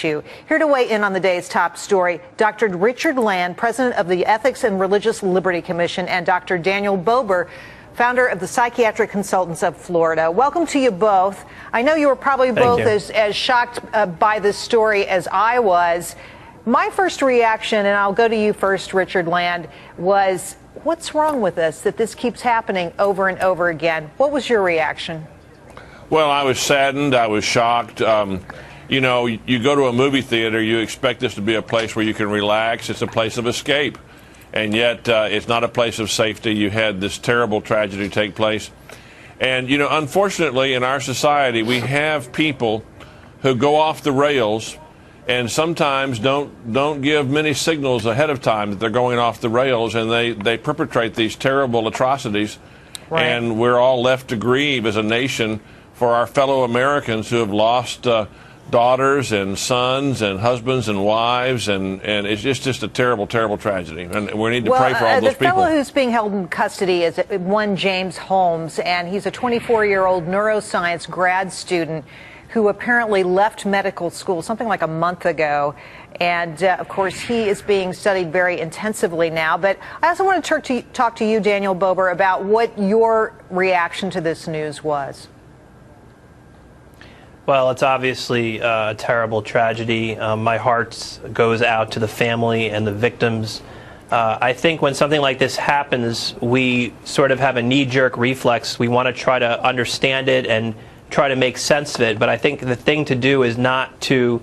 issue. Here to weigh in on the day's top story, Dr. Richard Land, president of the Ethics and Religious Liberty Commission, and Dr. Daniel Bober, founder of the Psychiatric Consultants of Florida. Welcome to you both. I know you were probably both as shocked by this story as I was. My first reaction, and I'll go to you first, Richard Land, was, what's wrong with this, that this keeps happening over and over again? What was your reaction? Well, I was saddened. I was shocked. You know, you go to a movie theater, you expect this to be a place where you can relax. It's a place of escape. And yet it's not a place of safety. You had this terrible tragedy take place. And, you know, unfortunately, in our society, we have people who go off the rails and sometimes don't give many signals ahead of time that they're going off the rails, and they perpetrate these terrible atrocities. Right. And we're all left to grieve as a nation for our fellow Americans who have lost daughters and sons and husbands and wives, and it's just a terrible, terrible tragedy. And we need to pray for all those people. The fellow who's being held in custody is one James Holmes, and he's a 24-year-old neuroscience grad student who apparently left medical school something like a month ago. And, of course, he is being studied very intensively now. But I also want to talk to you, Daniel Bober, about what your reaction to this news was. Well, it's obviously a terrible tragedy. My heart goes out to the family and the victims. I think when something like this happens, we sort of have a knee-jerk reflex. We want to try to understand it and try to make sense of it. But I think the thing to do is not to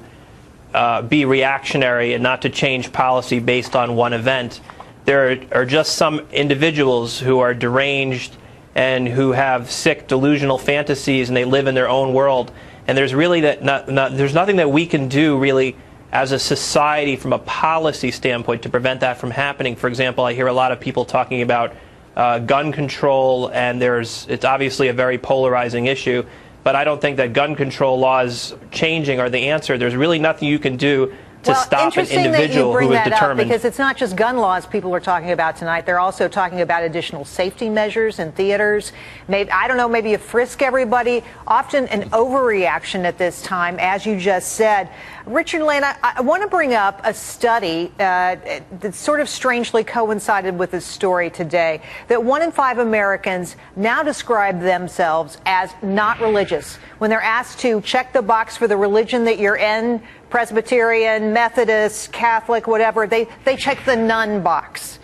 be reactionary and not to change policy based on one event. There are just some individuals who are deranged and who have sick, delusional fantasies, and they live in their own world. And there's really there's nothing that we can do really as a society from a policy standpoint to prevent that from happening. For example, I hear a lot of people talking about gun control, and it's obviously a very polarizing issue. But I don't think that gun control laws changing are the answer. There's really nothing you can do to stop an individual who is determined. Because it's not just gun laws people are talking about tonight. They're also talking about additional safety measures in theaters. Maybe, I don't know, maybe you frisk everybody. Often an overreaction at this time, as you just said. Richard Lane, I want to bring up a study that sort of strangely coincided with this story today, that 1 in 5 Americans now describe themselves as not religious. When they're asked to check the box for the religion that you're in, Presbyterian, Methodist, Catholic, whatever, they check the none box.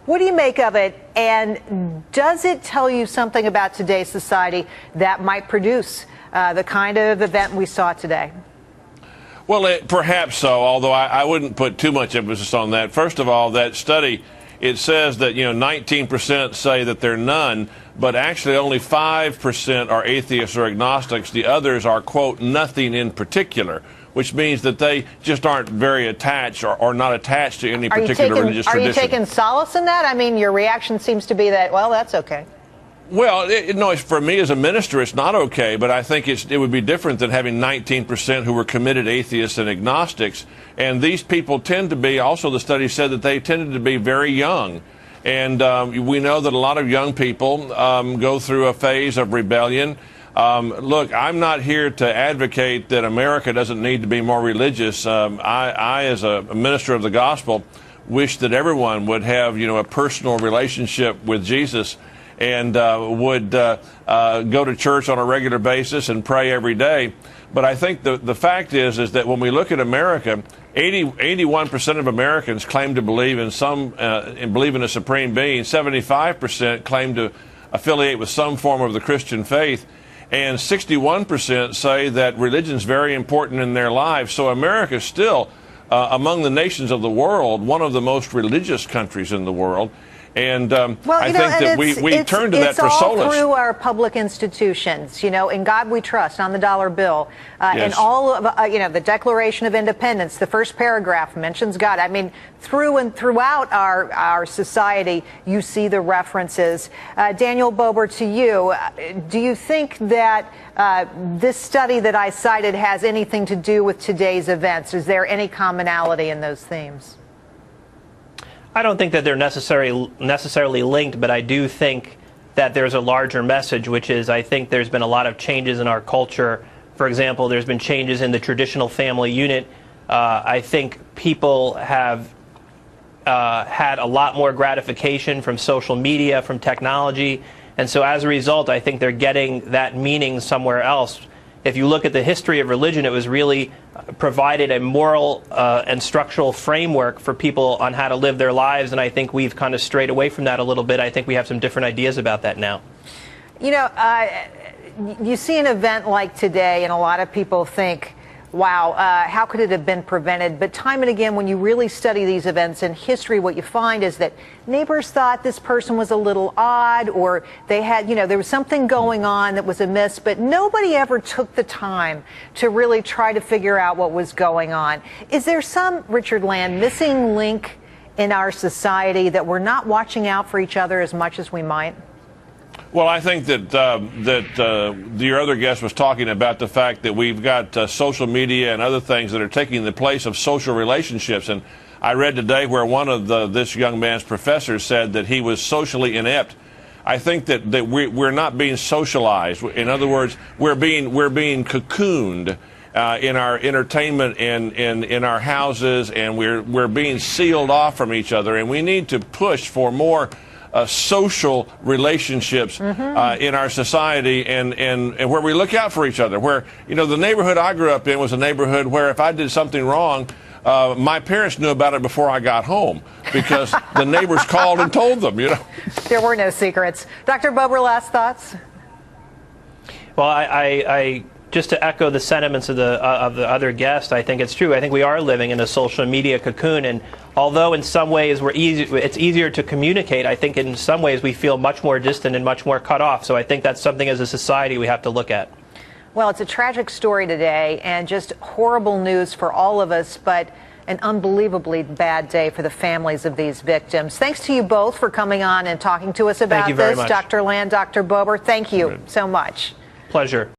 What do you make of it? And does it tell you something about today's society that might produce the kind of event we saw today? Well, perhaps so, although I wouldn't put too much emphasis on that. First of all, that study, it says that, 19% say that they're none, but actually only 5% are atheists or agnostics. The others are, quote, nothing in particular, which means that they just aren't very attached or not attached to any particular religious tradition. Are you taking solace in that? I mean, your reaction seems to be that, well, that's okay. Well, no, for me as a minister, it's not okay, but I think it would be different than having 19% who were committed atheists and agnostics. And these people tend to be, also the study said that they tended to be very young. And we know that a lot of young people go through a phase of rebellion. Look, I'm not here to advocate that America doesn't need to be more religious. I, as a minister of the gospel, wish that everyone would have, a personal relationship with Jesus and would go to church on a regular basis and pray every day. But I think the fact is that when we look at America, 81% of Americans claim to believe in believe in a supreme being. 75% claim to affiliate with some form of the Christian faith. And 61% say that religion is very important in their lives. So America is still, among the nations of the world, one of the most religious countries in the world. And I think that we turn to that for solace. It's all through our public institutions, in God we trust, on the dollar bill, and all of, the Declaration of Independence, the first paragraph mentions God. I mean, through and throughout our society, you see the references. Daniel Bober, to you, do you think that this study that I cited has anything to do with today's events? Is there any commonality in those themes? I don't think that they're necessarily linked, but I do think that there's a larger message, which is I think there's been a lot of changes in our culture. For example, there's been changes in the traditional family unit. I think people have had a lot more gratification from social media, from technology, and so as a result, I think they're getting that meaning somewhere else. If you look at the history of religion, it was really provided a moral and structural framework for people on how to live their lives, and I think we've kind of strayed away from that a little bit. I think we have some different ideas about that now. You know, you see an event like today, and a lot of people think, wow, how could it have been prevented? But time and again, when you really study these events in history, what you find is that neighbors thought this person was a little odd, or they had, you know, there was something going on that was amiss, but nobody ever took the time to really try to figure out what was going on. Is there some, Richard Land, missing link in our society that we're not watching out for each other as much as we might? Well, I think that your other guest was talking about the fact that we've got social media and other things that are taking the place of social relationships. And I read today where one of this young man's professors said that he was socially inept. I think that we're not being socialized. In other words, we're being cocooned in our entertainment and in our houses, and we're being sealed off from each other. And we need to push for more social relationships in our society, and where we look out for each other. Where, you know, the neighborhood I grew up in was a neighborhood where if I did something wrong, my parents knew about it before I got home because the neighbors called and told them, you know. There were no secrets. Dr. Bober, last thoughts? Well, I just to echo the sentiments of the other guest, I think it's true. I think we are living in a social media cocoon, and although in some ways it's easier to communicate, I think in some ways we feel much more distant and much more cut off. So I think that's something as a society we have to look at. Well, it's a tragic story today, and just horrible news for all of us, but an unbelievably bad day for the families of these victims. Thanks to you both for coming on and talking to us about Thank you very this. much. Dr. Land, Dr. Bober, thank you so much. Pleasure.